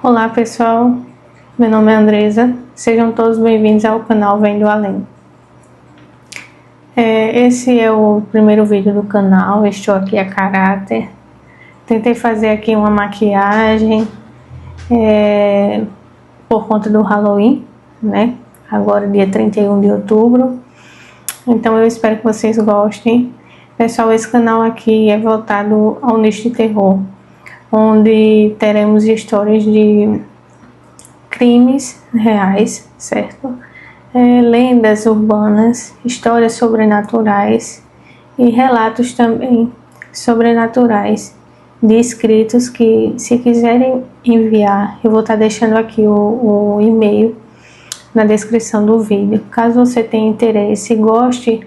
Olá pessoal, meu nome é Andresa, sejam todos bem-vindos ao canal Vendo Além. Esse é o primeiro vídeo do canal, estou aqui a caráter. Tentei fazer aqui uma maquiagem por conta do Halloween, né? Agora dia 31 de outubro, então eu espero que vocês gostem. Pessoal, esse canal aqui é voltado ao nicho de terror, onde teremos histórias de crimes reais, certo? Lendas urbanas, histórias sobrenaturais e relatos também sobrenaturais de inscritos que, se quiserem enviar, eu vou estar deixando aqui o e-mail na descrição do vídeo. Caso você tenha interesse e goste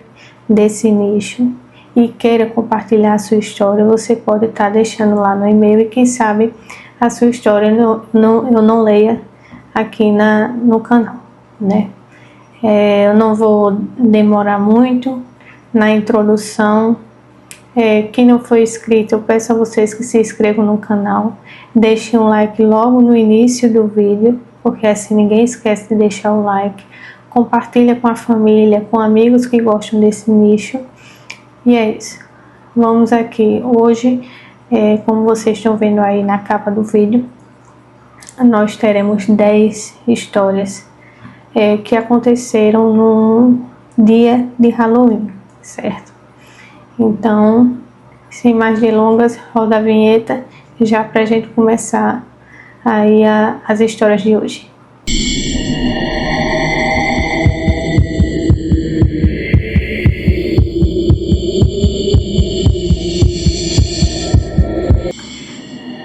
desse nicho e queira compartilhar a sua história, você pode estar deixando lá no e-mail e quem sabe a sua história eu não leia aqui no canal, né? Eu não vou demorar muito na introdução. Quem não foi inscrito, eu peço a vocês que se inscrevam no canal, deixem um like logo no início do vídeo, porque assim ninguém esquece de deixar o like, compartilha com a família, com amigos que gostam desse nicho. E é isso, vamos aqui. Hoje, como vocês estão vendo aí na capa do vídeo, nós teremos 10 histórias que aconteceram no dia de Halloween, certo? Então, sem mais delongas, roda a vinheta já pra gente começar aí as histórias de hoje.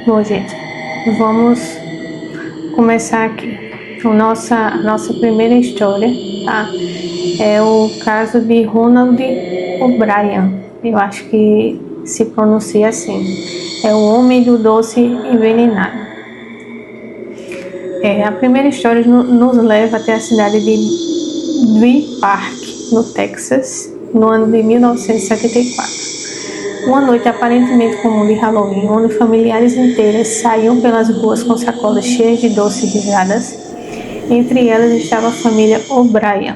Bom, gente, vamos começar aqui. Nossa primeira história, tá? É o caso de Ronald O'Brien. Eu acho que se pronuncia assim. É o homem do doce envenenado. A primeira história nos leva até a cidade de Dwyer Park, no Texas, no ano de 1974. Uma noite aparentemente comum de Halloween, onde familiares inteiras saíam pelas ruas com sacolas cheias de doces e risadas. Entre elas estava a família O'Brien.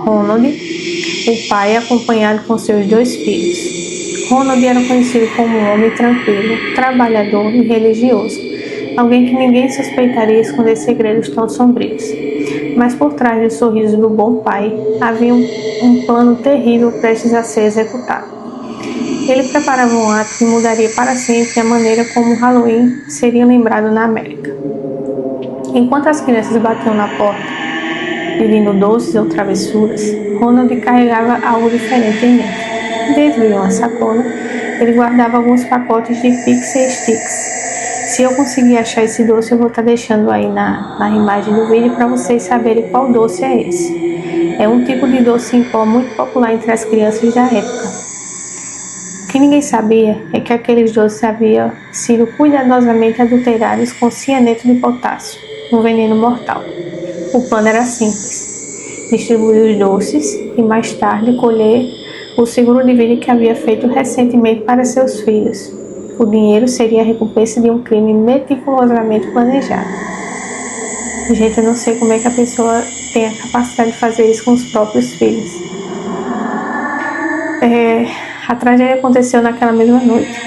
Ronald, o pai, acompanhado com seus 2 filhos. Ronald era conhecido como um homem tranquilo, trabalhador e religioso, alguém que ninguém suspeitaria esconder segredos tão sombrios. Mas por trás do sorriso do bom pai, havia um plano terrível prestes a ser executado. Ele preparava um ato que mudaria para sempre a maneira como o Halloween seria lembrado na América. Enquanto as crianças batiam na porta, pedindo doces ou travessuras, Ronald carregava algo diferente em mente. Dentro de uma sacola, ele guardava alguns pacotes de Pixie Sticks. Se eu conseguir achar esse doce, eu vou estar deixando aí na imagem do vídeo para vocês saberem qual doce é esse. É um tipo de doce em pó muito popular entre as crianças da época. O que ninguém sabia é que aqueles doces haviam sido cuidadosamente adulterados com cianeto de potássio, um veneno mortal. O plano era simples: distribuir os doces e mais tarde colher o seguro de vida que havia feito recentemente para seus filhos. O dinheiro seria a recompensa de um crime meticulosamente planejado. Gente, eu não sei como é que a pessoa tem a capacidade de fazer isso com os próprios filhos. A tragédia aconteceu naquela mesma noite.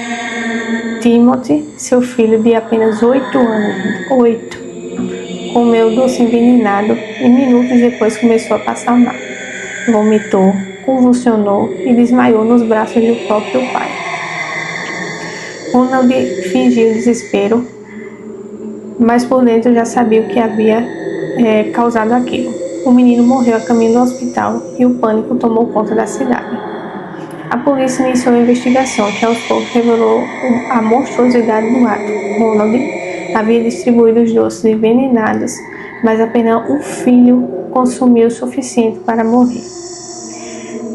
Timothy, seu filho de apenas 8 anos, comeu doce envenenado e minutos depois começou a passar mal. Vomitou, convulsionou e desmaiou nos braços do próprio pai. Ronald fingiu desespero, mas por dentro já sabia o que havia causado aquilo. O menino morreu a caminho do hospital e o pânico tomou conta da cidade. A polícia iniciou a investigação, que aos poucos revelou a monstruosidade do ato. Ronald havia distribuído os doces envenenados, mas apenas um filho consumiu o suficiente para morrer.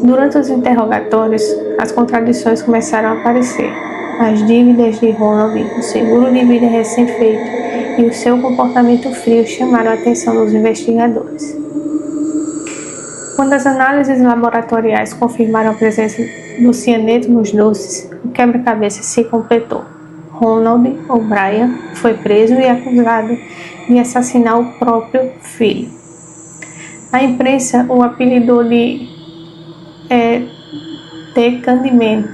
Durante os interrogatórios, as contradições começaram a aparecer. As dívidas de Ronald, o seguro de vida recém-feito e o seu comportamento frio chamaram a atenção dos investigadores. Quando as análises laboratoriais confirmaram a presença do cianeto nos doces, o quebra-cabeça se completou. Ronald O'Brien foi preso e acusado de assassinar o próprio filho. A imprensa o apelidou de The Candyman,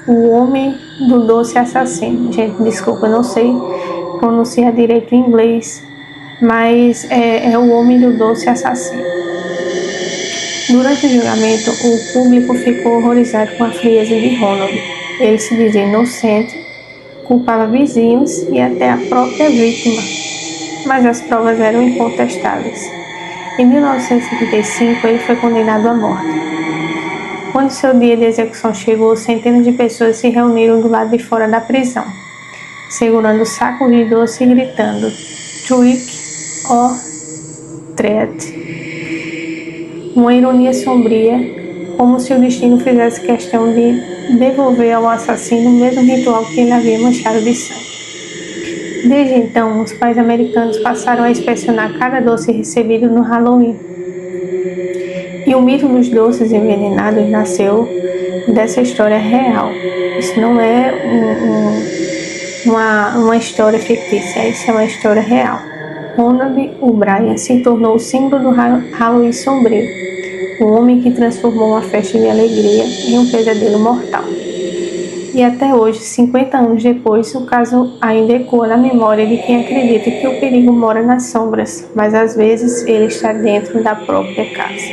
o homem do doce assassino. Gente, desculpa, eu não sei pronunciar direito em inglês, mas é o homem do doce assassino. Durante o julgamento, o público ficou horrorizado com a frieza de Ronald. Ele se dizia inocente, culpava vizinhos e até a própria vítima, mas as provas eram incontestáveis. Em 1975, ele foi condenado à morte. Quando seu dia de execução chegou, centenas de pessoas se reuniram do lado de fora da prisão, segurando sacos de doce e gritando "Trick or treat", uma ironia sombria, como se o destino fizesse questão de devolver ao assassino o mesmo ritual que ele havia manchado de sangue. Desde então, os pais americanos passaram a inspecionar cada doce recebido no Halloween. E o mito dos doces envenenados nasceu dessa história real. Isso não é uma história fictícia, isso é uma história real. Ronald O'Brien se tornou o símbolo do Halloween sombrio, o homem que transformou uma festa de alegria em um pesadelo mortal. E até hoje, 50 anos depois, o caso ainda ecoa na memória de quem acredita que o perigo mora nas sombras, mas às vezes ele está dentro da própria casa.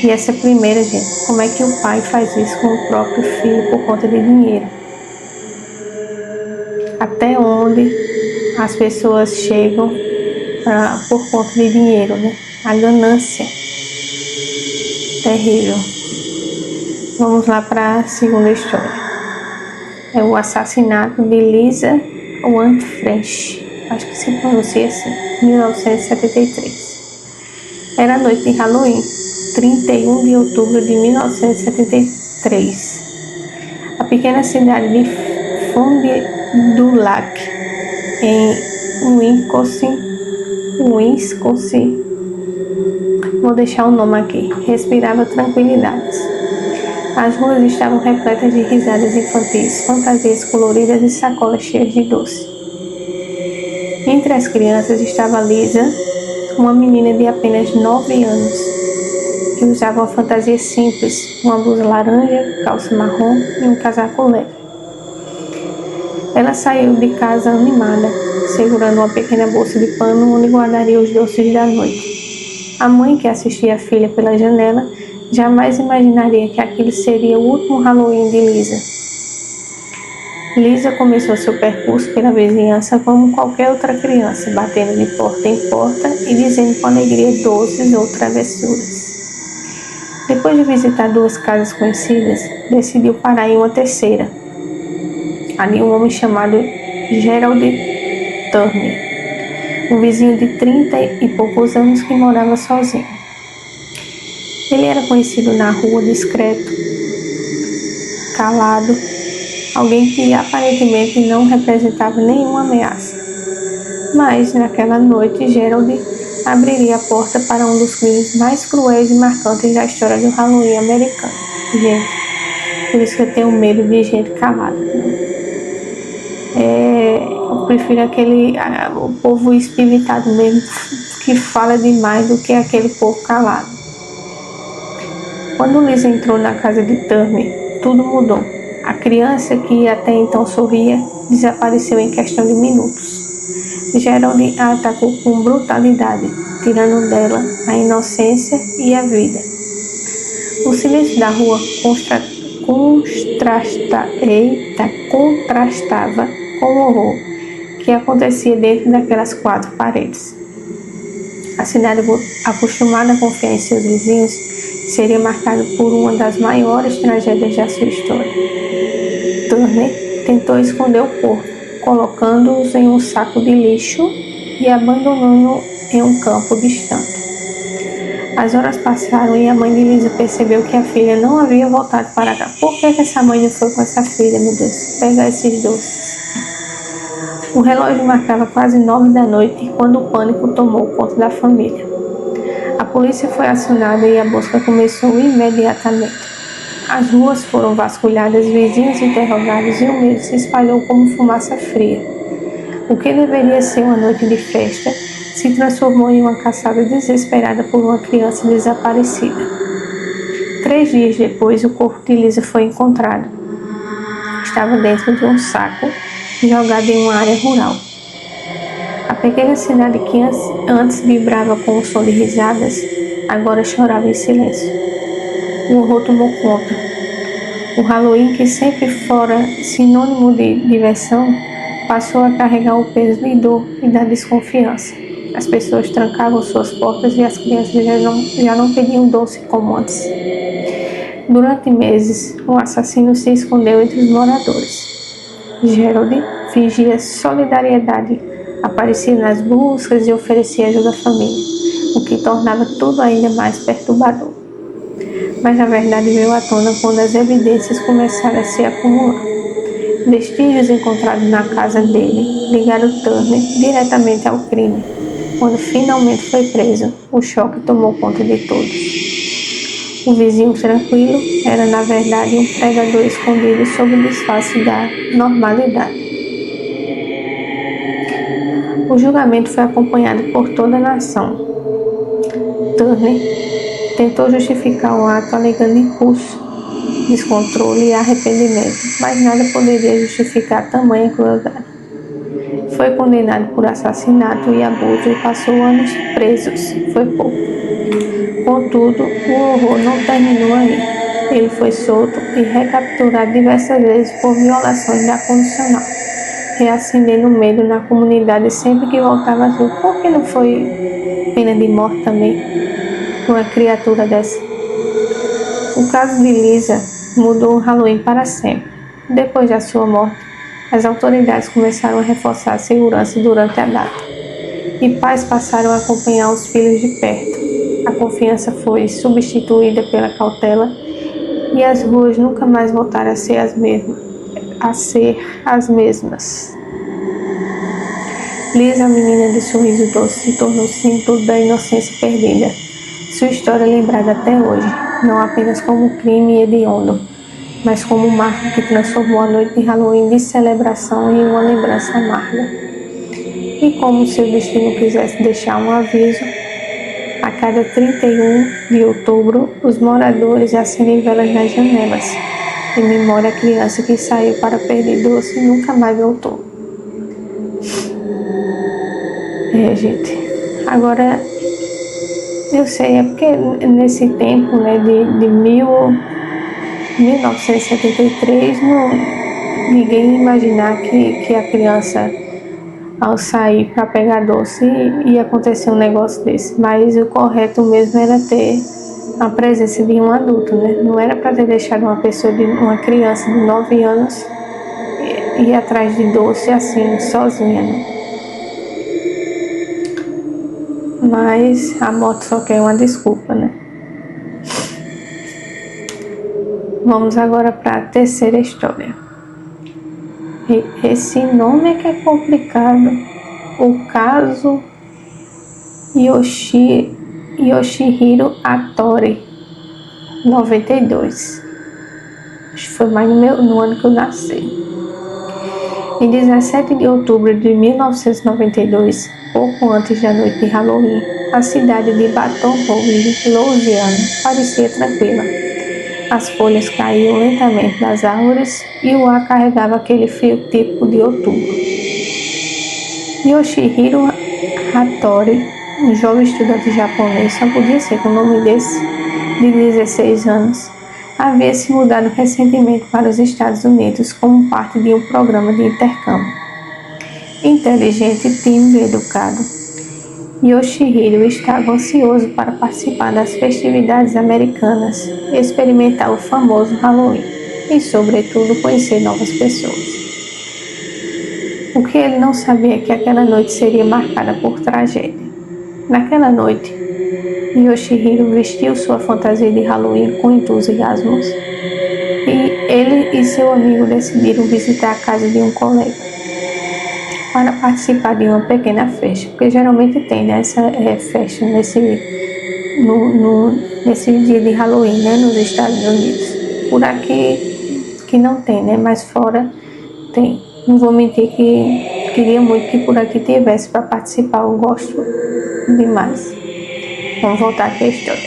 E essa primeira, gente, como é que o pai faz isso com o próprio filho por conta de dinheiro? Até onde as pessoas chegam por conta de dinheiro, né? A ganância. Terrível. Vamos lá para a segunda história. É o assassinato de Lisa Ann French, acho que se pronuncia assim, 1973. Era a noite de Halloween, 31 de outubro de 1973. A pequena cidade de Fond du Lac, em Wisconsin, vou deixar o nome aqui, respirava tranquilidades. As ruas estavam repletas de risadas infantis, fantasias coloridas e sacolas cheias de doce. Entre as crianças estava Lisa, uma menina de apenas 9 anos, que usava uma fantasia simples, uma blusa laranja, calça marrom e um casaco leve. Ela saiu de casa animada, segurando uma pequena bolsa de pano onde guardaria os doces da noite. A mãe, que assistia a filha pela janela, jamais imaginaria que aquilo seria o último Halloween de Lisa. Lisa começou seu percurso pela vizinhança como qualquer outra criança, batendo de porta em porta e dizendo com alegria doces ou travessuras. Depois de visitar 2 casas conhecidas, decidiu parar em uma terceira. Ali um homem chamado Gerald Turner, um vizinho de 30 e poucos anos que morava sozinho. Ele era conhecido na rua discreto, calado, alguém que aparentemente não representava nenhuma ameaça. Mas, naquela noite, Gerald abriria a porta para um dos crimes mais cruéis e marcantes da história do Halloween americano. Gente, por isso que eu tenho medo de gente calada. Eu prefiro o povo espiritado mesmo, que fala demais do que aquele povo calado. Quando Lisa entrou na casa de Turner, tudo mudou. A criança, que até então sorria, desapareceu em questão de minutos. Gerald a atacou com brutalidade, tirando dela a inocência e a vida. O silêncio da rua contrastava com o horror que acontecia dentro daquelas 4 paredes. A cidade, acostumada a confiar em seus vizinhos, seria marcada por uma das maiores tragédias da sua história. Turner tentou esconder o corpo, colocando-os em um saco de lixo e abandonando-o em um campo distante. As horas passaram e a mãe de Lisa percebeu que a filha não havia voltado para cá. Por que essa mãe não foi com essa filha, meu Deus? Pegar esses doces. O relógio marcava quase 9 da noite quando o pânico tomou conta da família. A polícia foi acionada e a busca começou imediatamente. As ruas foram vasculhadas, vizinhos interrogados e o medo se espalhou como fumaça fria. O que deveria ser uma noite de festa se transformou em uma caçada desesperada por uma criança desaparecida. 3 dias depois, o corpo de Lisa foi encontrado. Estava dentro de um saco, jogado em uma área rural. A pequena cidade que antes vibrava com o som de risadas, agora chorava em silêncio. O horror tomou conta. O Halloween, que sempre fora sinônimo de diversão, passou a carregar o peso de dor e da desconfiança. As pessoas trancavam suas portas e as crianças já não pediam doce como antes. Durante meses, um assassino se escondeu entre os moradores. Gerald fingia solidariedade, aparecia nas buscas e oferecia ajuda à família, o que tornava tudo ainda mais perturbador. Mas a verdade veio à tona quando as evidências começaram a se acumular. Vestígios encontrados na casa dele ligaram Turner diretamente ao crime. Quando finalmente foi preso, o choque tomou conta de todos. O vizinho tranquilo era, na verdade, um predador escondido sob o disfarce da normalidade. O julgamento foi acompanhado por toda a nação. Turner tentou justificar o ato alegando impulso, descontrole e arrependimento, mas nada poderia justificar tamanha crueldade. Foi condenado por assassinato e abuso e passou anos presos. Foi pouco. Contudo, o horror não terminou aí. Ele foi solto e recapturado diversas vezes por violações da condicional, reacendendo o medo na comunidade sempre que voltava às ruas. Por que não foi pena de morte também? Uma criatura dessa. O caso de Lisa mudou o Halloween para sempre. Depois da sua morte, as autoridades começaram a reforçar a segurança durante a data, e pais passaram a acompanhar os filhos de perto. A confiança foi substituída pela cautela e as ruas nunca mais voltaram a ser as mesmas. Lisa, a menina de sorriso doce, se tornou símbolo da inocência perdida. Sua história é lembrada até hoje, não apenas como um crime hediondo, mas como um marco que transformou a noite de Halloween de celebração em uma lembrança amarga. E como se o destino quisesse deixar um aviso, a cada 31 de outubro, os moradores acendem velas nas janelas, em memória à criança que saiu para perder doce e nunca mais voltou. Gente, agora eu sei, é porque nesse tempo, né, de 1973, ninguém ia imaginar que a criança, ao sair para pegar doce, ia acontecer um negócio desse. Mas o correto mesmo era ter a presença de um adulto, né? Não era para ter deixado uma criança de 9 anos ir atrás de doce assim, sozinha, né? Mas a morte só quer uma desculpa, né? Vamos agora para a terceira história. Esse nome é que é complicado. O caso Yoshihiro Hattori, 92. Acho que foi mais no ano que eu nasci. Em 17 de outubro de 1992, pouco antes da noite de Halloween, a cidade de Baton Rouge, Louisiana, parecia tranquila. As folhas caíam lentamente das árvores e o ar carregava aquele frio típico de outubro. Yoshihiro Hattori, um jovem estudante japonês, só podia ser com o nome desse, de 16 anos, havia se mudado recentemente para os Estados Unidos como parte de um programa de intercâmbio. Inteligente, tímido e educado, Yoshihiro estava ansioso para participar das festividades americanas, experimentar o famoso Halloween e, sobretudo, conhecer novas pessoas. O que ele não sabia é que aquela noite seria marcada por tragédia. Naquela noite, Yoshihiro vestiu sua fantasia de Halloween com entusiasmo e ele e seu amigo decidiram visitar a casa de um colega para participar de uma pequena festa, porque geralmente tem, né, essa festa nesse dia de Halloween, né, nos Estados Unidos. Por aqui que não tem, né? Mas fora tem. Não vou mentir que queria muito que por aqui tivesse para participar. Eu gosto demais. Vamos voltar aqui à história.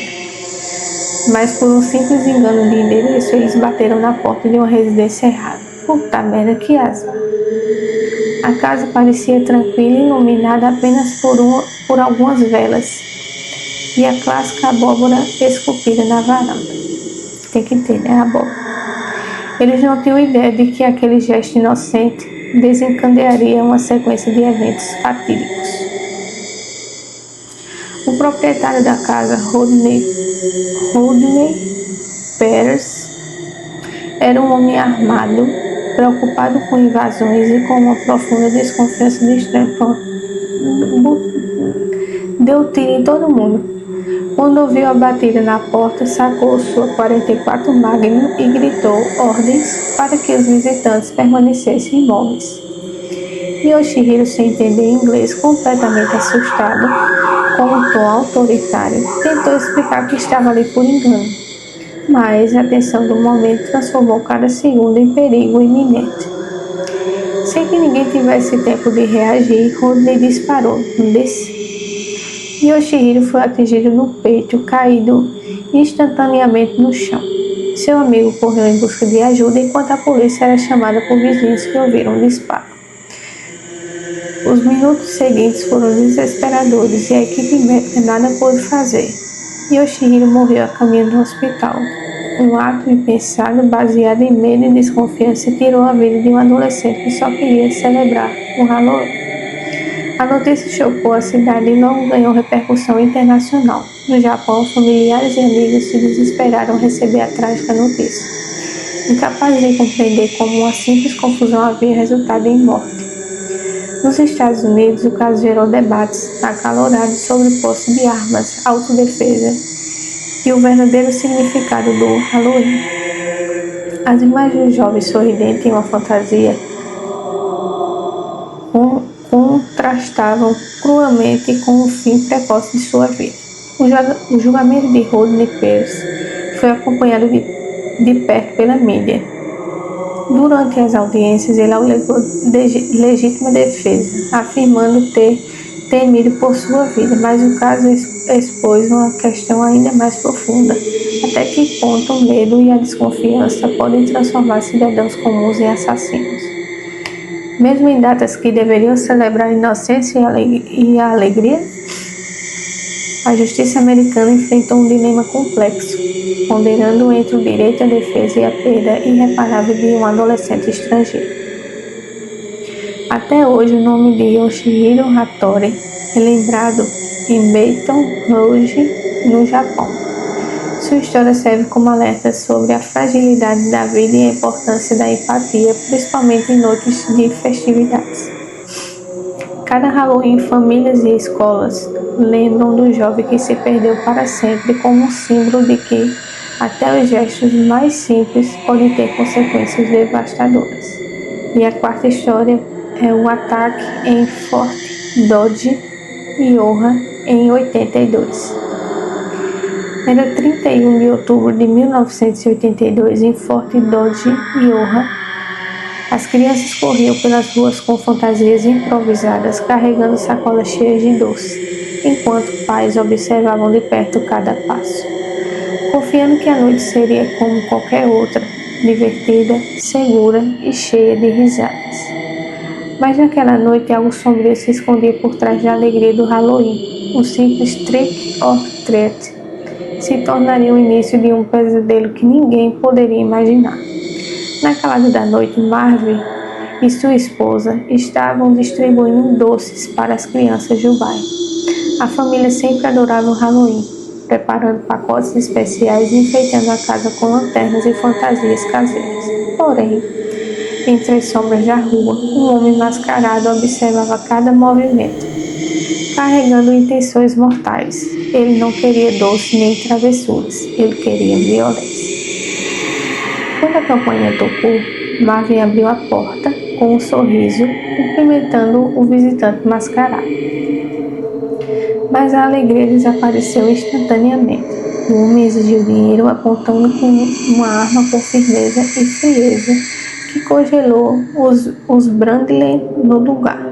Mas por um simples engano de endereço, eles bateram na porta de uma residência errada. Puta merda, que azar. A casa parecia tranquila e iluminada apenas por algumas velas e a clássica abóbora esculpida na varanda. Tem que ter, né, a abóbora. Eles não tinham ideia de que aquele gesto inocente desencadearia uma sequência de eventos fatídicos. O proprietário da casa, Rodney Peters, era um homem armado, preocupado com invasões e com uma profunda desconfiança do estranho. Deu tiro em todo mundo. Quando ouviu a batida na porta, sacou sua 44 Magnum e gritou ordens para que os visitantes permanecessem imóveis. Yoshihiro, sem entender inglês, completamente assustado, com um tom autoritário, tentou explicar que estava ali por engano, mas a tensão do momento transformou cada segundo em perigo iminente. Sem que ninguém tivesse tempo de reagir, Rodney disparou, não desse? Yoshihiro foi atingido no peito, caído instantaneamente no chão. Seu amigo correu em busca de ajuda enquanto a polícia era chamada por vizinhos que ouviram o disparo. Os minutos seguintes foram desesperadores e a equipe médica nada pôde fazer. Yoshihiro morreu a caminho do hospital. Um ato impensado, baseado em medo e desconfiança, tirou a vida de um adolescente que só queria celebrar o Halloween. A notícia chocou a cidade e logo ganhou repercussão internacional. No Japão, familiares e amigos se desesperaram ao receber a trágica notícia, incapazes de compreender como uma simples confusão havia resultado em morte. Nos Estados Unidos, o caso gerou debates acalorados sobre posse de armas, autodefesa e o verdadeiro significado do Halloween. As imagens de jovens sorridentes em uma fantasia contrastavam cruelmente com o fim precoce de sua vida. O julgamento de Rodney Peters foi acompanhado de perto pela mídia. Durante as audiências, ele alegou legítima defesa, afirmando ter temido por sua vida, mas o caso expôs uma questão ainda mais profunda. Até que ponto o medo e a desconfiança podem transformar cidadãos comuns em assassinos? Mesmo em datas que deveriam celebrar a inocência e a alegria, a justiça americana enfrentou um dilema complexo, ponderando entre o direito à defesa e a perda irreparável de um adolescente estrangeiro. Até hoje, o nome de Yoshihiro Hattori é lembrado em Baton Rouge, no Japão. Sua história serve como alerta sobre a fragilidade da vida e a importância da empatia, principalmente em noites de festividades. Cada Halloween, famílias e escolas lembram do jovem que se perdeu para sempre como um símbolo de que até os gestos mais simples podem ter consequências devastadoras. E a quarta história é o ataque em Fort Dodge, Iowa, em 82. Era 31 de outubro de 1982, em Fort Dodge, Iowa. As crianças corriam pelas ruas com fantasias improvisadas, carregando sacolas cheias de doce, enquanto pais observavam de perto cada passo, confiando que a noite seria como qualquer outra, divertida, segura e cheia de risadas. Mas naquela noite algo sombrio se escondia por trás da alegria do Halloween. Um simples trick or treat se tornaria o início de um pesadelo que ninguém poderia imaginar. Na calada da noite, Marvin e sua esposa estavam distribuindo doces para as crianças do bairro. A família sempre adorava o Halloween, preparando pacotes especiais e enfeitando a casa com lanternas e fantasias caseiras. Porém, entre as sombras da rua, um homem mascarado observava cada movimento, carregando intenções mortais. Ele não queria doce nem travessuras, ele queria violência. Quando a campanha tocou, Marvin abriu a porta com um sorriso, cumprimentando o visitante mascarado. Mas a alegria desapareceu instantaneamente. O homem exigiu dinheiro, apontando com uma arma com firmeza e frieza que congelou os Brandley no lugar.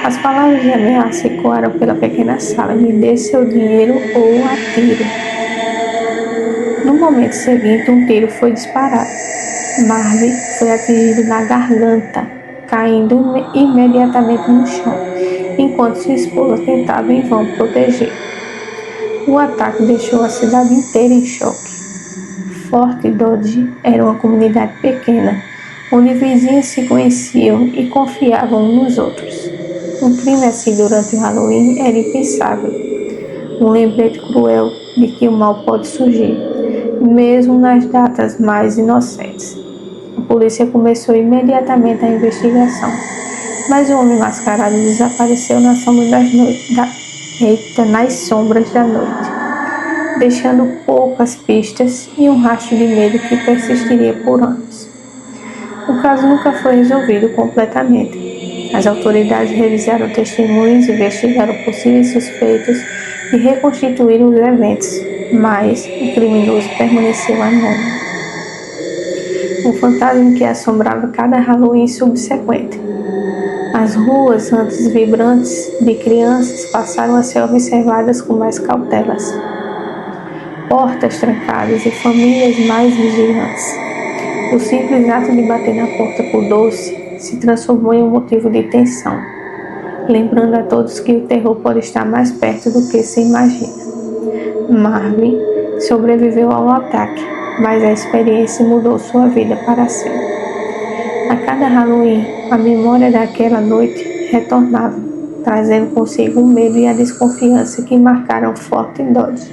As palavras de ameaça ecoaram pela pequena sala: me dê seu dinheiro ou atiro. No momento seguinte, um tiro foi disparado. Marvin foi atingido na garganta, caindo imediatamente no chão, enquanto sua esposa tentava em vão protegê-lo. O ataque deixou a cidade inteira em choque. Fort Dodge era uma comunidade pequena, onde vizinhos se conheciam e confiavam uns nos outros. Um crime assim durante o Halloween era impensável. Um lembrete cruel de que o mal pode surgir, mesmo nas datas mais inocentes. A polícia começou imediatamente a investigação, mas o homem mascarado desapareceu nas sombras da noite, deixando poucas pistas e um rastro de medo que persistiria por anos. O caso nunca foi resolvido completamente. As autoridades revisaram testemunhos, investigaram possíveis suspeitos e reconstituíram os eventos, mas o criminoso permaneceu anônimo. Um fantasma que assombrava cada Halloween subsequente. As ruas, antes vibrantes de crianças, passaram a ser observadas com mais cautelas. Portas trancadas e famílias mais vigilantes. O simples ato de bater na porta por doce se transformou em um motivo de tensão, lembrando a todos que o terror pode estar mais perto do que se imagina. Marvin sobreviveu ao ataque, mas a experiência mudou sua vida para sempre. A cada Halloween, a memória daquela noite retornava, trazendo consigo o medo e a desconfiança que marcaram Fort Dodge.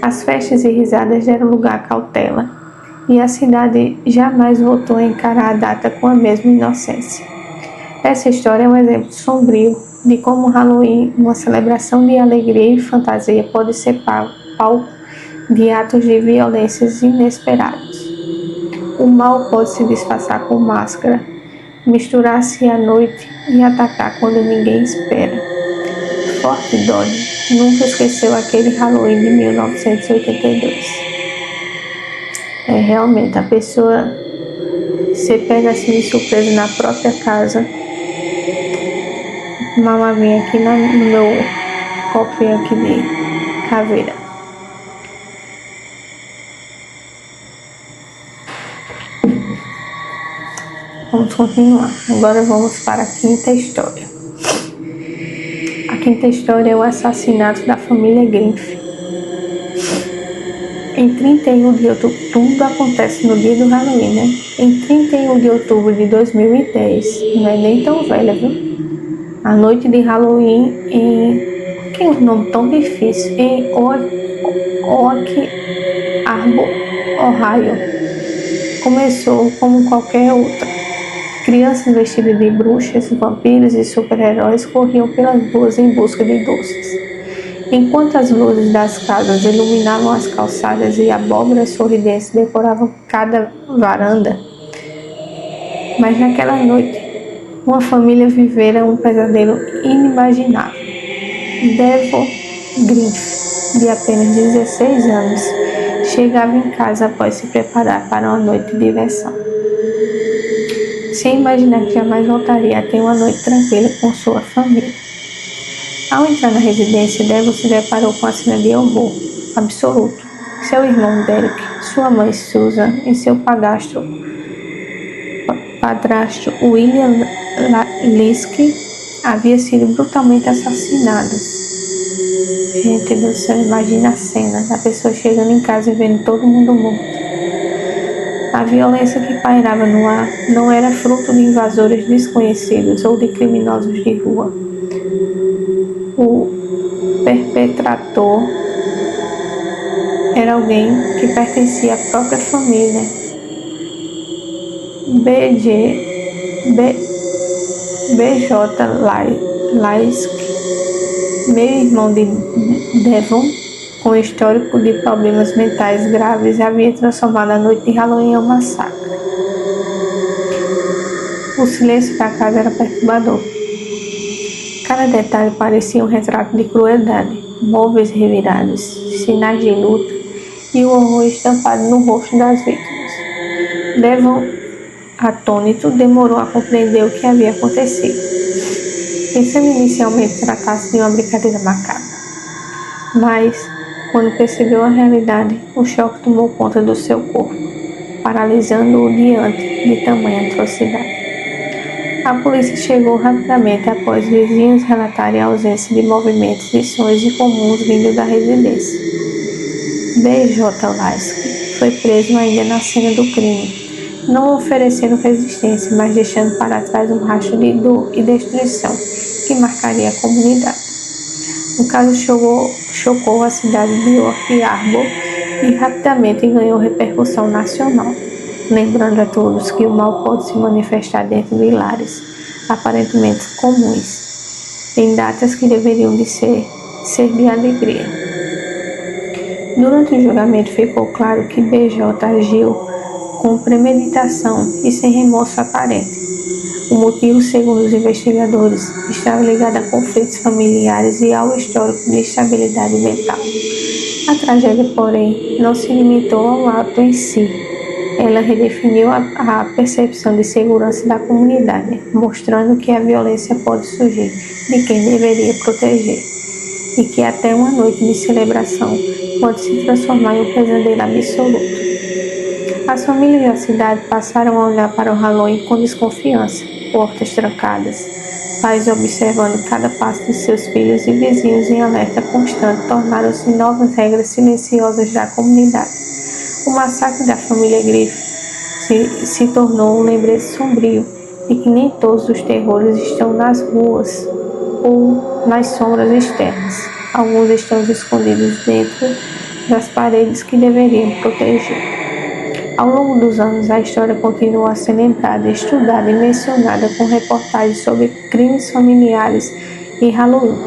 As festas e risadas deram lugar à cautela, e a cidade jamais voltou a encarar a data com a mesma inocência. Essa história é um exemplo sombrio de como o Halloween, uma celebração de alegria e fantasia, pode ser palco de atos de violências inesperados. O mal pode se disfarçar com máscara, misturar-se à noite e atacar quando ninguém espera. Fort Dodge nunca esqueceu aquele Halloween de 1982. Realmente, a pessoa se pega assim de surpresa na própria casa. Uma aguinha aqui no meu copinho aqui de caveira. Vamos continuar. Agora vamos para a quinta história. A quinta história é o assassinato da família Grinf. Em 31 de outubro, tudo acontece no dia do Halloween, né? Em 31 de outubro de 2010, não é nem tão velha, viu? A noite de Halloween que é um nome tão difícil, em Oak Harbor, Ohio, começou como qualquer outra. Crianças vestidas de bruxas, vampiros e super-heróis corriam pelas ruas em busca de doces. Enquanto as luzes das casas iluminavam as calçadas e abóboras sorridentes decoravam cada varanda. Mas naquela noite, uma família vivera um pesadelo inimaginável. Devon Grinf, de apenas 16 anos, chegava em casa após se preparar para uma noite de diversão. Sem imaginar que jamais voltaria a ter uma noite tranquila com sua família. Ao entrar na residência, Devon se deparou com a cena de horror absoluto. Seu irmão Derek, sua mãe Susan e seu padrasto William Lisk haviam sido brutalmente assassinados. Gente do céu, imagina a cena da pessoa chegando em casa e vendo todo mundo morto. A violência que pairava no ar não era fruto de invasores desconhecidos ou de criminosos de rua. O perpetrador era alguém que pertencia à própria família. B.J. Lisk, meio-irmão de Devon, com histórico de problemas mentais graves, havia transformado a noite de Halloween em um massacre. O silêncio da casa era perturbador. Cada detalhe parecia um retrato de crueldade. móveis revirados, sinais de luta e o horror estampado no rosto das vítimas. Devon, atônito, demorou a compreender o que havia acontecido, pensando inicialmente tratar-se de uma brincadeira macabra. Mas, quando percebeu a realidade, o choque tomou conta do seu corpo, paralisando-o diante de tamanha atrocidade. A polícia chegou rapidamente após vizinhos relatarem a ausência de movimentos e sons incomuns vindo da residência. B.J. Lasky foi preso ainda na cena do crime, não oferecendo resistência, mas deixando para trás um rastro de dor e destruição que marcaria a comunidade. O caso chocou a cidade de Oak Harbor e rapidamente ganhou repercussão nacional, lembrando a todos que o mal pode se manifestar dentro de lares aparentemente comuns, em datas que deveriam de ser de alegria. Durante o julgamento ficou claro que B.J. agiu com premeditação e sem remorso aparente. O motivo, segundo os investigadores, estava ligado a conflitos familiares e ao histórico de instabilidade mental. A tragédia, porém, não se limitou ao ato em si. Ela redefiniu a percepção de segurança da comunidade, mostrando que a violência pode surgir de quem deveria proteger e que até uma noite de celebração pode se transformar em um pesadelo absoluto. As famílias da cidade passaram a olhar para o Halloween com desconfiança, portas trancadas, pais observando cada passo de seus filhos e vizinhos em alerta constante tornaram-se novas regras silenciosas da comunidade. O massacre da família Griffith se tornou um lembrete sombrio de que nem todos os terrores estão nas ruas ou nas sombras externas. Alguns estão escondidos dentro das paredes que deveriam proteger. Ao longo dos anos, a história continuou a ser lembrada, estudada e mencionada com reportagens sobre crimes familiares e Halloween.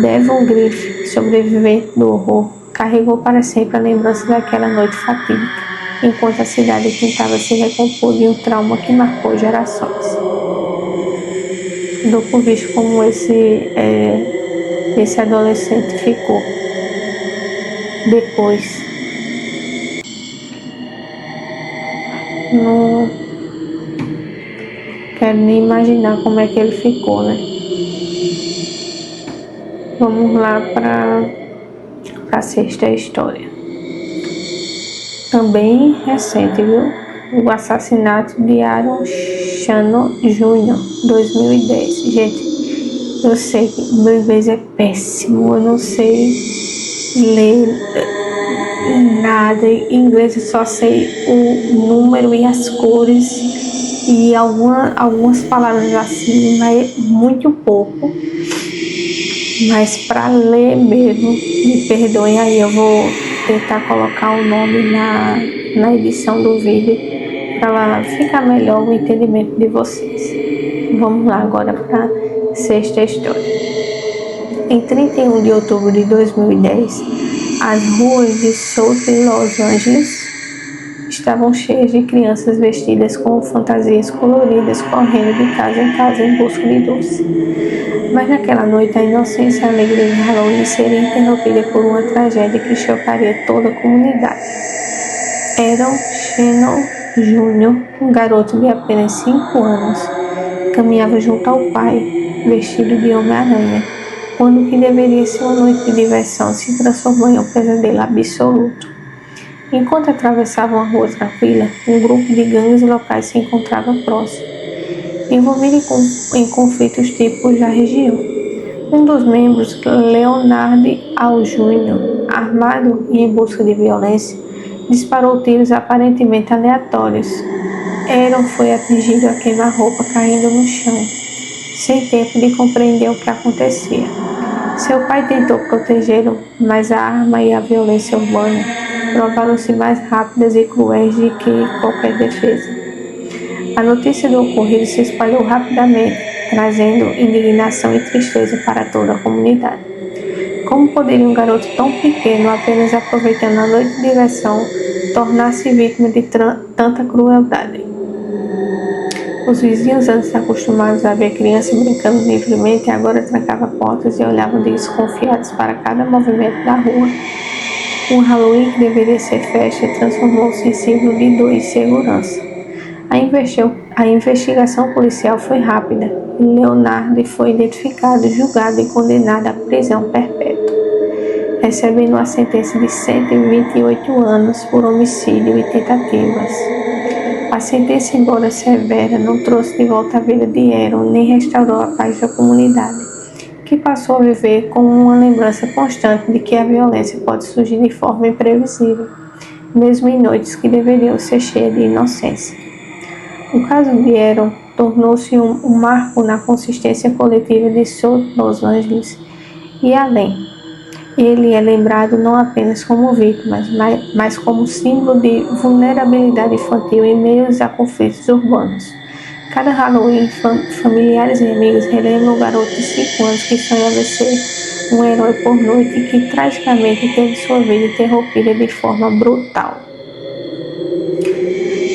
Devon Griffith, sobrevivente do horror, carregou para sempre a lembrança daquela noite fatídica, enquanto a cidade tentava se recompor de um trauma que marcou gerações. Dou por visto como esse adolescente ficou depois. Não quero nem imaginar como é que ele ficou, né? Vamos lá para a sexta história. Também recente, viu? O assassinato de Aaron Shannon Jr., 2010. Gente, eu sei que meu inglês é péssimo, eu não sei ler nada em inglês, eu só sei o número e as cores e algumas palavras assim, mas muito pouco. Mas para ler mesmo, me perdoem aí, eu vou tentar colocar o nome na edição do vídeo para ficar melhor o entendimento de vocês. Vamos lá agora para a sexta história. Em 31 de outubro de 2010, as ruas de South Los Angeles estavam cheias de crianças vestidas com fantasias coloridas, correndo de casa em casa em busca de doce. Mas naquela noite, a inocência e a alegria de Halloween seria interrompida por uma tragédia que chocaria toda a comunidade. Aaron Shannon Jr., um garoto de apenas 5 anos, caminhava junto ao pai, vestido de Homem-Aranha, quando o que deveria ser uma noite de diversão se transformou em um pesadelo absoluto. Enquanto atravessavam a rua tranquila, um grupo de gangues locais se encontrava próximo, envolvido em conflitos típicos da região. Um dos membros, Leonard Al Jr., armado e em busca de violência, disparou tiros aparentemente aleatórios. Aaron foi atingido a queima-roupa caindo no chão, sem tempo de compreender o que acontecia. Seu pai tentou protegê-lo, mas a arma e a violência urbana provaram-se mais rápidas e cruéis do que qualquer defesa. A notícia do ocorrido se espalhou rapidamente, trazendo indignação e tristeza para toda a comunidade. Como poderia um garoto tão pequeno, apenas aproveitando a noite de diversão, tornar-se vítima de tanta crueldade? Os vizinhos, antes acostumados a ver crianças brincando livremente, agora trancavam portas e olhavam desconfiados para cada movimento da rua. Um Halloween que deveria ser festa transformou-se em símbolo de dor e insegurança. A investigação policial foi rápida e Leonardo foi identificado, julgado e condenado à prisão perpétua, recebendo uma sentença de 128 anos por homicídio e tentativas. A sentença, embora severa, não trouxe de volta a vida de Aaron nem restaurou a paz da comunidade, que passou a viver com uma lembrança constante de que a violência pode surgir de forma imprevisível, mesmo em noites que deveriam ser cheias de inocência. O caso de Aaron tornou-se um marco na consciência coletiva de South Los Angeles e além. Ele é lembrado não apenas como vítima, mas como símbolo de vulnerabilidade infantil em meio a conflitos urbanos. Cada Halloween, familiares e amigos relembram o garoto de 5 anos que sonhava ser um herói por noite e que tragicamente teve sua vida interrompida de forma brutal.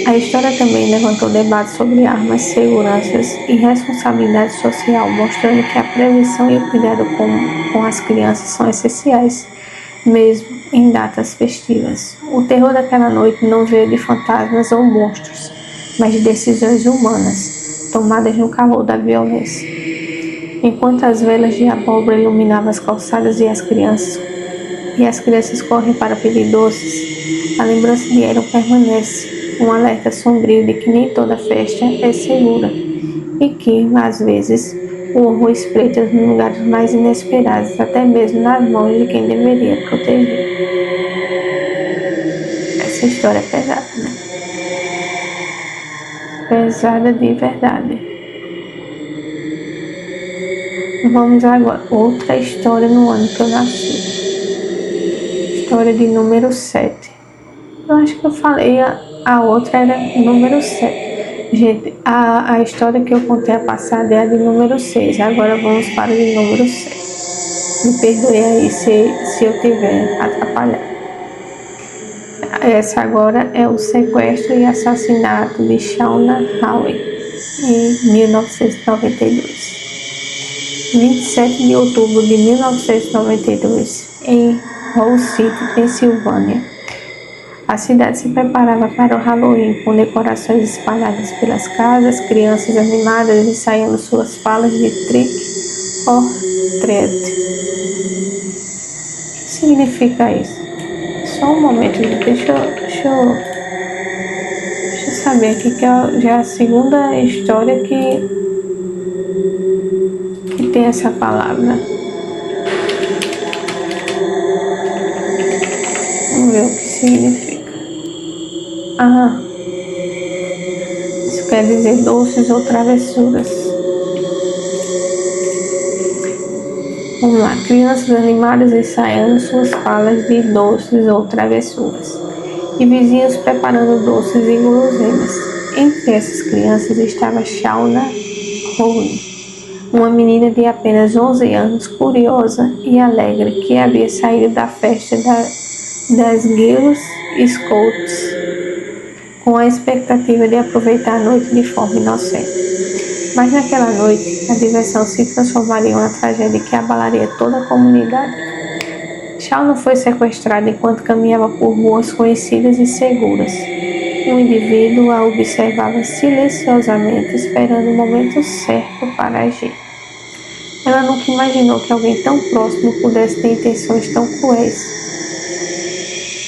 A história também levantou debates sobre armas, seguranças e responsabilidade social, mostrando que a prevenção e o cuidado com as crianças são essenciais, mesmo em datas festivas. O terror daquela noite não veio de fantasmas ou monstros, mas de decisões humanas, tomadas no calor da violência. Enquanto as velas de abóbora iluminavam as calçadas e as crianças correm para pedir doces, a lembrança de Aaron permanece, um alerta sombrio de que nem toda festa é segura e que, às vezes, o horror espreita nos lugares mais inesperados, até mesmo nas mãos de quem deveria proteger. Essa história é pesada, né? Pesada de verdade. Vamos agora, outra história no ano que eu nasci. História de número 7. Eu acho que eu falei a outra era número 7. Gente, a história que eu contei a passada é a de número 6. Agora vamos para a de número 7. Me perdoe aí se eu tiver atrapalhado. Essa agora é o sequestro e assassinato de Shauna Howe, em 1992. 27 de outubro de 1992, em Rose City, Pensilvânia. A cidade se preparava para o Halloween, com decorações espalhadas pelas casas, crianças animadas ensaiando suas falas de trick or treat. O que significa isso? Só um momento, deixa eu saber aqui, que já é a segunda história que tem essa palavra. Vamos ver o que significa. Isso quer dizer doces ou travessuras. Vamos lá. Crianças animadas ensaiando suas falas de doces ou travessuras. E vizinhos preparando doces e guloseimas. Entre essas crianças estava Shauna Howe, uma menina de apenas 11 anos, curiosa e alegre, que havia saído da festa das Girl Scouts com a expectativa de aproveitar a noite de forma inocente. Mas naquela noite, a diversão se transformaria em uma tragédia que abalaria toda a comunidade. Shauna foi sequestrada enquanto caminhava por ruas conhecidas e seguras. Um indivíduo a observava silenciosamente, esperando o momento certo para agir. Ela nunca imaginou que alguém tão próximo pudesse ter intenções tão cruéis.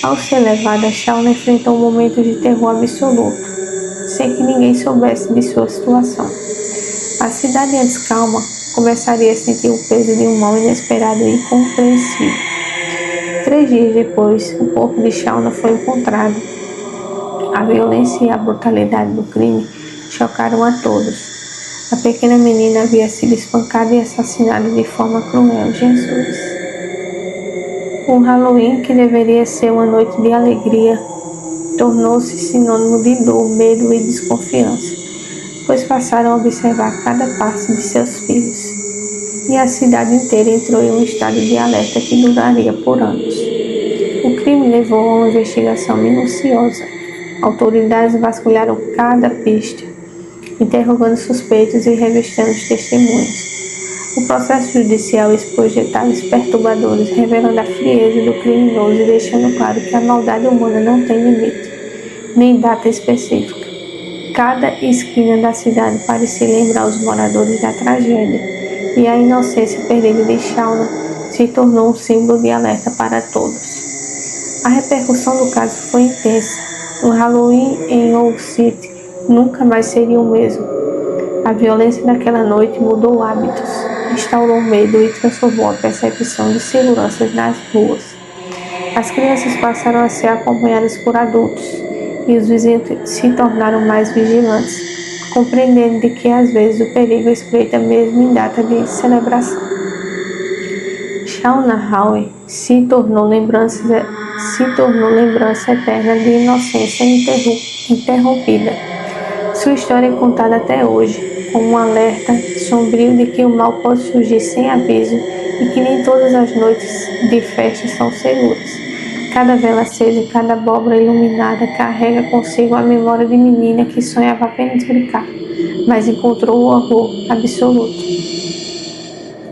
Ao ser levada, Shauna enfrentou um momento de terror absoluto, sem que ninguém soubesse de sua situação. A cidade, antes calma, começaria a sentir o peso de um mal inesperado e incompreensível. 3 dias depois, o corpo de Shauna foi encontrado. A violência e a brutalidade do crime chocaram a todos. A pequena menina havia sido espancada e assassinada de forma cruel. Jesus! O Halloween, que deveria ser uma noite de alegria, tornou-se sinônimo de dor, medo e desconfiança, pois passaram a observar cada passo de seus filhos. E a cidade inteira entrou em um estado de alerta que duraria por anos. O crime levou a uma investigação minuciosa. Autoridades vasculharam cada pista interrogando suspeitos e revistando os testemunhos. O processo judicial expôs detalhes perturbadores, revelando a frieza do criminoso e deixando claro que a maldade humana não tem limite, nem data específica. Cada esquina da cidade parecia lembrar os moradores da tragédia, e a inocência perdida de Shauna se tornou um símbolo de alerta para todos. A repercussão do caso foi intensa. O Halloween em Owl City nunca mais seria o mesmo. A violência daquela noite mudou hábitos, instaurou medo e transformou a percepção de segurança nas ruas. As crianças passaram a ser acompanhadas por adultos e os vizinhos se tornaram mais vigilantes, compreendendo de que às vezes o perigo espreita mesmo em data de celebração. Shauna Howe se tornou lembrança eterna de inocência interrompida. Sua história é contada até hoje como um alerta sombrio de que o mal pode surgir sem aviso e que nem todas as noites de festa são seguras. Cada vela acesa e cada abóbora iluminada carrega consigo a memória de menina que sonhava apenas brincar, mas encontrou o horror absoluto.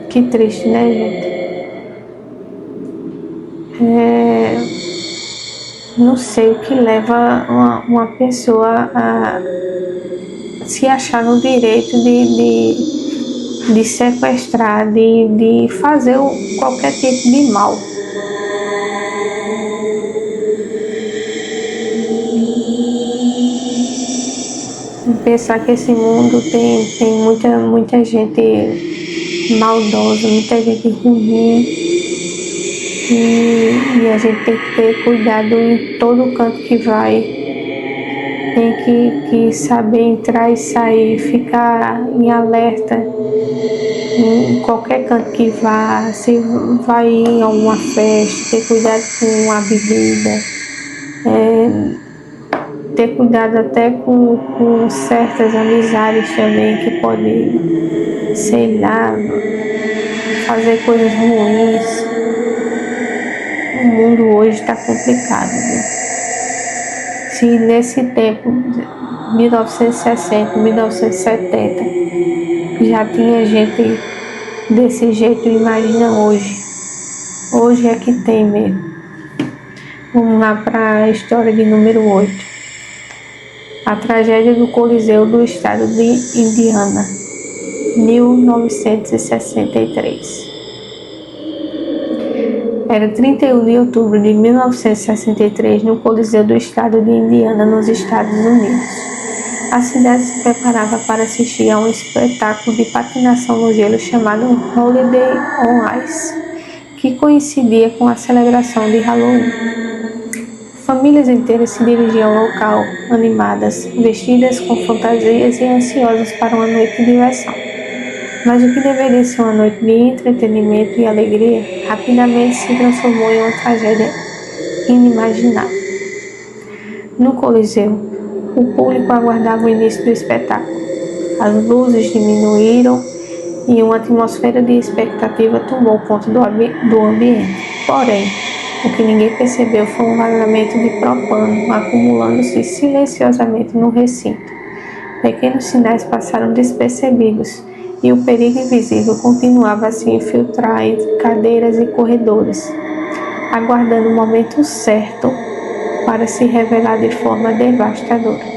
Que triste, né, gente? Não sei o que leva uma pessoa a se achar no direito de sequestrar, de fazer qualquer tipo de mal. Pensar que esse mundo tem muita gente maldosa, muita gente ruim, e a gente tem que ter cuidado em todo canto que vai. Tem que saber entrar e sair, ficar em alerta em qualquer canto que vá. Se vai em alguma festa, ter cuidado com a bebida, ter cuidado até com certas amizades também que podem, sei lá, fazer coisas ruins. O mundo hoje está complicado, viu? Se nesse tempo, 1960, 1970, já tinha gente desse jeito, imagina hoje. Hoje é que tem mesmo. Vamos lá para a história de número 8. A tragédia do Coliseu do estado de Indiana, 1963. Era 31 de outubro de 1963, no Coliseu do estado de Indiana, nos Estados Unidos. A cidade se preparava para assistir a um espetáculo de patinação no gelo chamado Holiday on Ice, que coincidia com a celebração de Halloween. Famílias inteiras se dirigiam ao local, animadas, vestidas com fantasias e ansiosas para uma noite de diversão. Mas o que deveria ser uma noite de entretenimento e alegria, rapidamente se transformou em uma tragédia inimaginável. No Coliseu, o público aguardava o início do espetáculo. As luzes diminuíram e uma atmosfera de expectativa tomou conta do ambiente. Porém, o que ninguém percebeu foi um vazamento de propano acumulando-se silenciosamente no recinto. Pequenos sinais passaram despercebidos e o perigo invisível continuava a se infiltrar entre cadeiras e corredores, aguardando o momento certo para se revelar de forma devastadora.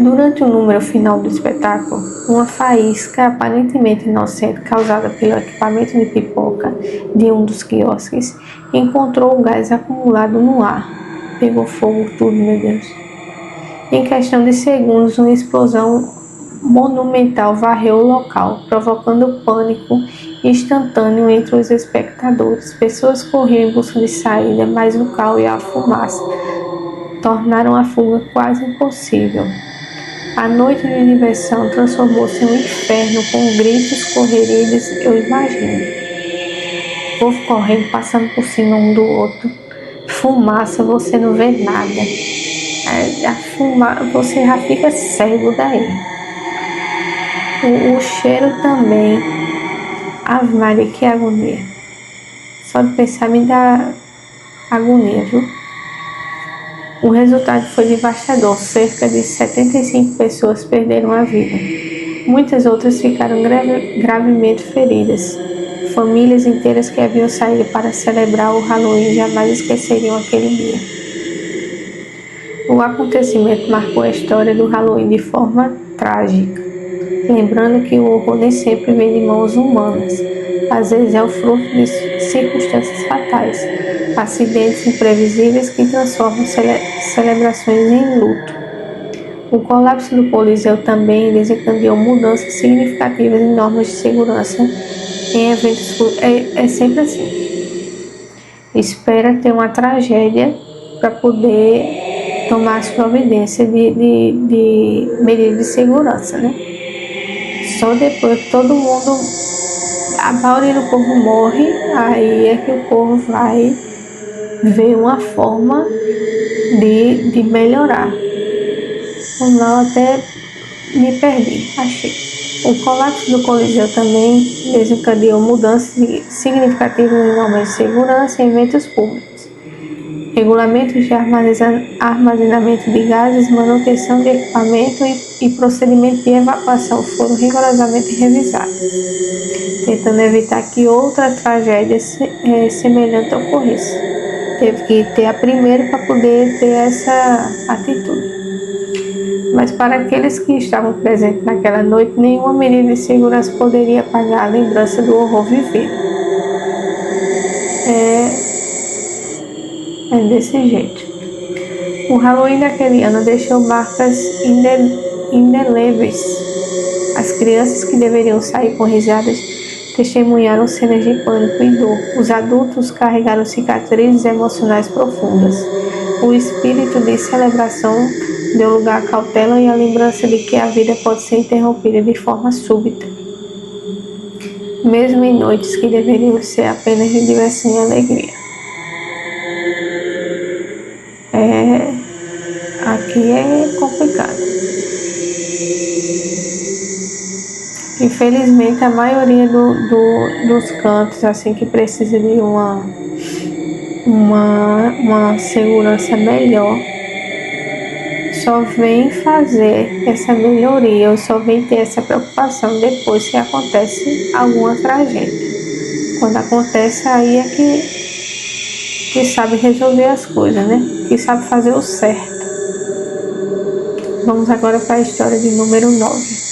Durante o número final do espetáculo, uma faísca aparentemente inocente causada pelo equipamento de pipoca de um dos quiosques encontrou o gás acumulado no ar. Pegou fogo tudo, meu Deus. Em questão de segundos, uma explosão monumental varreu o local, provocando pânico instantâneo entre os espectadores. Pessoas corriam em busca de saída, mas o caos e a fumaça tornaram a fuga quase impossível. A noite de diversão transformou-se em um inferno com gritos, correridas, eu imagino. O povo correndo, passando por cima um do outro. Fumaça, você não vê nada. Você já fica cego daí. O cheiro também. Ave Maria, que agonia. Só de pensar me dá agonia, viu? O resultado foi devastador. Cerca de 75 pessoas perderam a vida. Muitas outras ficaram gravemente feridas. Famílias inteiras que haviam saído para celebrar o Halloween jamais esqueceriam aquele dia. O acontecimento marcou a história do Halloween de forma trágica, lembrando que o horror nem sempre vem de mãos humanas. Às vezes é o fruto de circunstâncias fatais, acidentes imprevisíveis que transformam celebrações em luto. O colapso do Coliseu também desencadeou mudanças significativas em normas de segurança em eventos. É sempre assim. Espera ter uma tragédia para poder tomar as providências de medidas de segurança, né? Só depois que todo mundo, a maioria do povo morre, aí é que o povo vai ver uma forma de melhorar. Vamos lá, eu até me perdi, achei. O colapso do Coliseu também desencadeou mudanças significativas em normas de segurança em eventos públicos. Regulamentos de armazenamento de gases, manutenção de equipamento e procedimentos de evacuação foram rigorosamente revisados, tentando evitar que outra tragédia semelhante ocorresse. Teve que ter a primeira para poder ter essa atitude. Mas para aqueles que estavam presentes naquela noite, nenhuma medida de segurança poderia apagar a lembrança do horror vivido. É desse jeito. O Halloween daquele ano deixou marcas indeléveis. As crianças que deveriam sair com risadas testemunharam cenas de pânico e dor. Os adultos carregaram cicatrizes emocionais profundas. O espírito de celebração deu lugar à cautela e à lembrança de que a vida pode ser interrompida de forma súbita, mesmo em noites que deveriam ser apenas de diversão e alegria. Aqui é complicado. Infelizmente, a maioria dos cantos assim que precisa de uma segurança melhor só vem fazer essa melhoria, ou só vem ter essa preocupação depois que acontece alguma tragédia. Quando acontece, aí é que sabe resolver as coisas, né? Que sabe fazer o certo. Vamos agora para a história de número 9.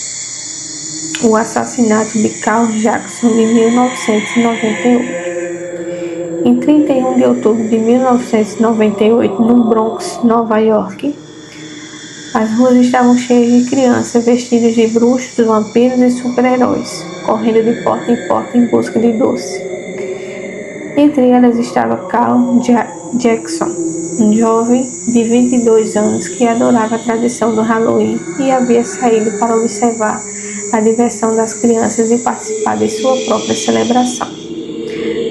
O assassinato de Carl Jackson de 1998. Em 31 de outubro de 1998, no Bronx, Nova York, as ruas estavam cheias de crianças vestidas de bruxos, vampiros e super-heróis, correndo de porta em porta em busca de doce. Entre elas estava Carl Jackson, um jovem de 22 anos que adorava a tradição do Halloween e havia saído para observar a diversão das crianças e participar de sua própria celebração.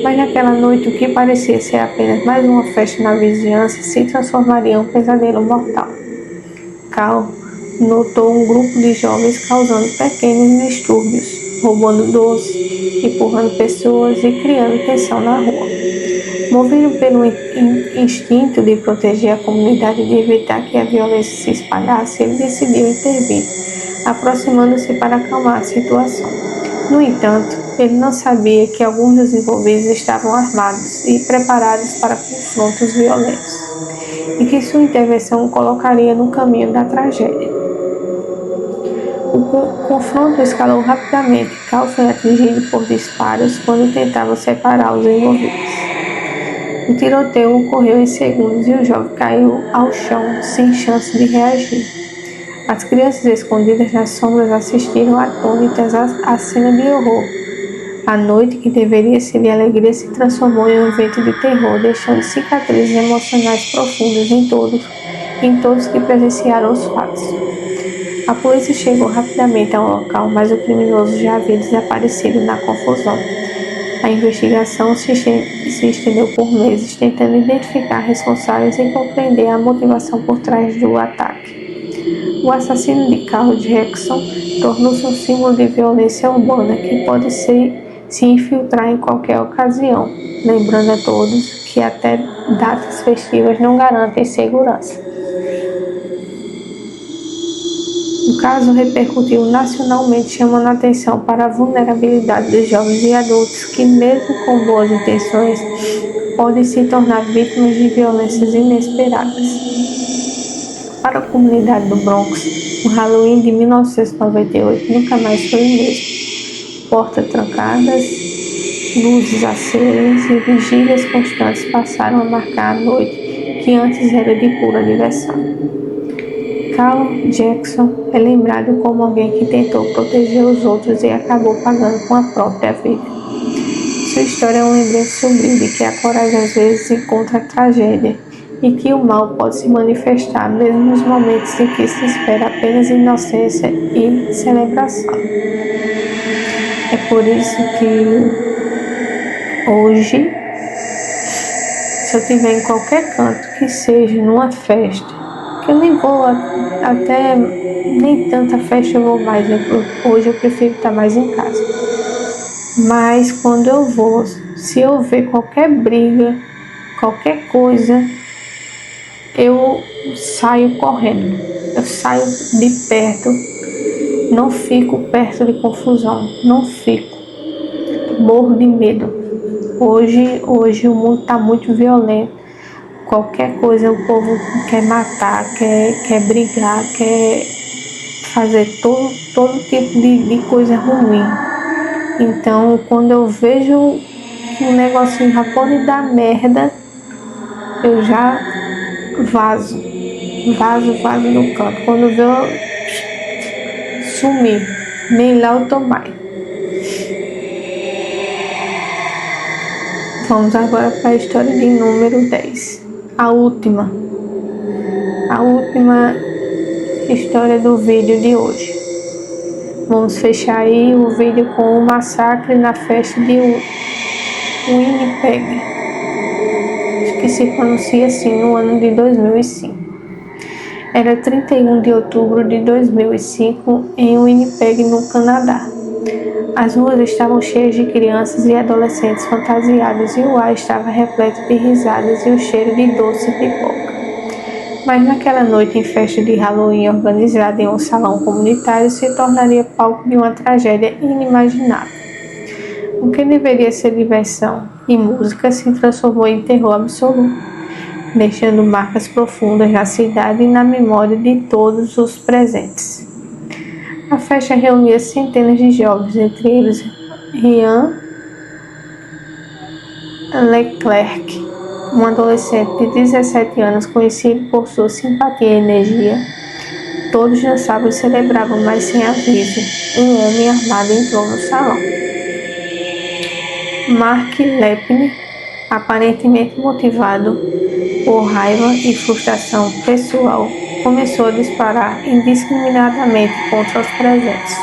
Mas naquela noite, o que parecia ser apenas mais uma festa na vizinhança se transformaria em um pesadelo mortal. Carl notou um grupo de jovens causando pequenos distúrbios, roubando doces, empurrando pessoas e criando tensão na rua. Movido pelo instinto de proteger a comunidade e de evitar que a violência se espalhasse, ele decidiu intervir, aproximando-se para acalmar a situação. No entanto, ele não sabia que alguns dos envolvidos estavam armados e preparados para confrontos violentos, e que sua intervenção o colocaria no caminho da tragédia. O confronto escalou rapidamente. Carl foi atingido por disparos quando tentava separar os envolvidos. O tiroteio ocorreu em segundos e o jovem caiu ao chão sem chance de reagir. As crianças escondidas nas sombras assistiram atônitas à cena de horror. A noite, que deveria ser de alegria, se transformou em um evento de terror, deixando cicatrizes emocionais profundas em todos que presenciaram os fatos. A polícia chegou rapidamente ao local, mas o criminoso já havia desaparecido na confusão. A investigação se estendeu por meses, tentando identificar responsáveis e compreender a motivação por trás do ataque. O assassino de Carl Jackson tornou-se um símbolo de violência urbana que pode ser se infiltrar em qualquer ocasião, lembrando a todos que até datas festivas não garantem segurança. O caso repercutiu nacionalmente, chamando a atenção para a vulnerabilidade dos jovens e adultos que, mesmo com boas intenções, podem se tornar vítimas de violências inesperadas. Para a comunidade do Bronx, o Halloween de 1998 nunca mais foi o mesmo. Portas trancadas, luzes acesas e vigílias constantes passaram a marcar a noite que antes era de pura diversão. Carl Jackson é lembrado como alguém que tentou proteger os outros e acabou pagando com a própria vida. Sua história é um lembrete sombrio de que a coragem às vezes encontra a tragédia e que o mal pode se manifestar mesmo nos momentos em que se espera apenas inocência e celebração. É por isso que hoje, se eu estiver em qualquer canto que seja, numa festa, que eu nem vou até, nem tanta festa eu vou mais, hoje eu prefiro estar mais em casa. Mas quando eu vou, se eu ver qualquer briga, qualquer coisa, eu saio correndo, eu saio de perto, não fico perto de confusão, não fico, morro de medo. Hoje o mundo está muito violento. Qualquer coisa o povo quer matar, quer brigar, quer fazer todo tipo de coisa ruim. Então, quando eu vejo que um negocinho já pode dar merda, eu já vazo do canto. Quando eu vejo, sumir, nem lá eu tô mais. Vamos agora para a história de número 10. A última história do vídeo de hoje. Vamos fechar aí o vídeo com o massacre na festa de Winnipeg. Acho que se pronuncia assim, no ano de 2005. Era 31 de outubro de 2005 em Winnipeg, no Canadá. As ruas estavam cheias de crianças e adolescentes fantasiados e o ar estava repleto de risadas e o cheiro de doce e pipoca. Mas naquela noite em festa de Halloween organizada em um salão comunitário se tornaria palco de uma tragédia inimaginável. O que deveria ser diversão e música se transformou em terror absoluto, deixando marcas profundas na cidade e na memória de todos os presentes. A festa reunia centenas de jovens, entre eles Ryan Leclerc, um adolescente de 17 anos conhecido por sua simpatia e energia. Todos dançavam e celebravam, mas sem aviso, um homem armado entrou no salão. Mark Lepine, aparentemente motivado por raiva e frustração pessoal, começou a disparar indiscriminadamente contra os presentes.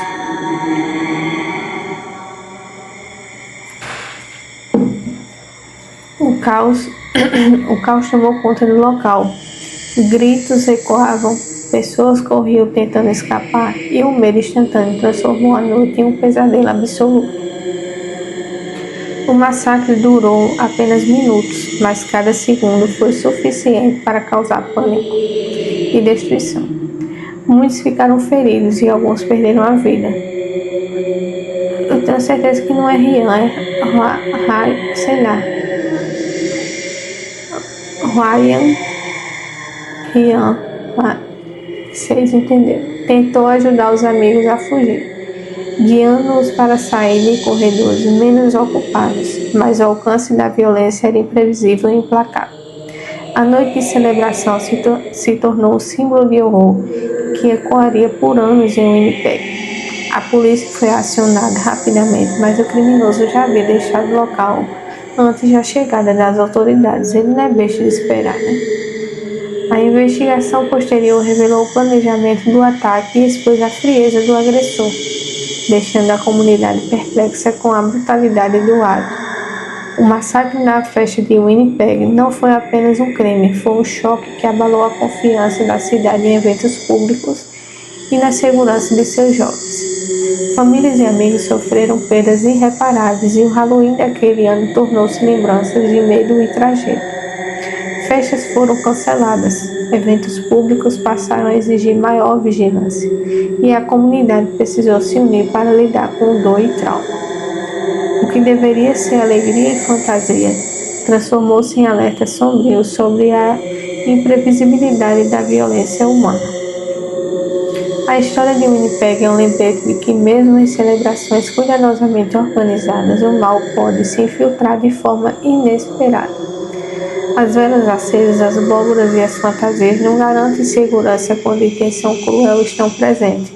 O caos tomou conta do local. Gritos ecoavam, pessoas corriam tentando escapar e o medo instantâneo transformou a noite em um pesadelo absoluto. O massacre durou apenas minutos, mas cada segundo foi suficiente para causar pânico e destruição. Muitos ficaram feridos e alguns perderam a vida. Eu tenho certeza que não é Ryan, é sei lá. Ryan, vocês entenderam. Tentou ajudar os amigos a fugir, guiando-os para sair de corredores menos ocupados, mas o alcance da violência era imprevisível e implacável. A noite de celebração se tornou um símbolo de horror que ecoaria por anos em Winnipeg. A polícia foi acionada rapidamente, mas o criminoso já havia deixado o local antes da chegada das autoridades. Ele não é besta de esperar, né? A investigação posterior revelou o planejamento do ataque e expôs a frieza do agressor, deixando a comunidade perplexa com a brutalidade do ato. O massacre na festa de Winnipeg não foi apenas um crime, foi um choque que abalou a confiança da cidade em eventos públicos e na segurança de seus jovens. Famílias e amigos sofreram perdas irreparáveis e o Halloween daquele ano tornou-se lembranças de medo e tragédia. Festas foram canceladas, eventos públicos passaram a exigir maior vigilância e a comunidade precisou se unir para lidar com dor e trauma. O que deveria ser alegria e fantasia transformou-se em alerta sombrio sobre a imprevisibilidade da violência humana. A história de Winnipeg é um lembrete de que, mesmo em celebrações cuidadosamente organizadas, o mal pode se infiltrar de forma inesperada. As velas acesas, as abóboras e as fantasias não garantem segurança quando a intenção cruel estão presentes.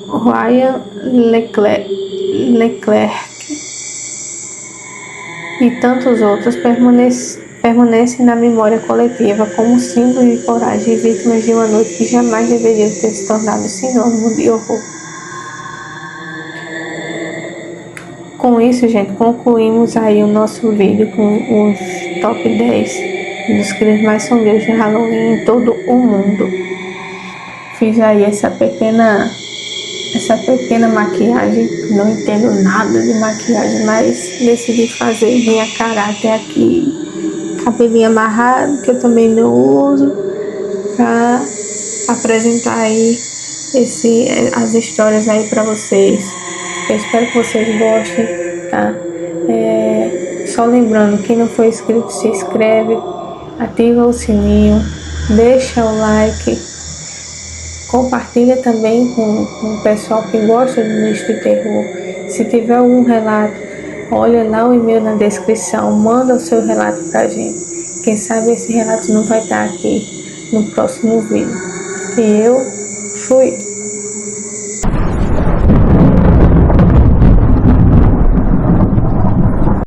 Ryan Leclerc e tantos outros permanecem na memória coletiva como símbolos de coragem e vítimas de uma noite que jamais deveriam ter se tornado sinônimo de horror. Com isso, gente, concluímos aí o nosso vídeo com os top 10 dos crimes mais sombrios de Halloween em todo o mundo. Fiz aí essa pequena maquiagem, não entendo nada de maquiagem, mas decidi fazer, vim a caráter aqui, cabelinho amarrado, que eu também não uso, para apresentar aí as histórias aí para vocês. Eu espero que vocês gostem, tá? Só lembrando, quem não for inscrito, se inscreve, ativa o sininho, deixa o like, compartilha também com o pessoal que gosta do nicho de terror. Se tiver algum relato, olha lá o e-mail na descrição, manda o seu relato pra gente. Quem sabe esse relato não vai estar aqui no próximo vídeo. E eu fui!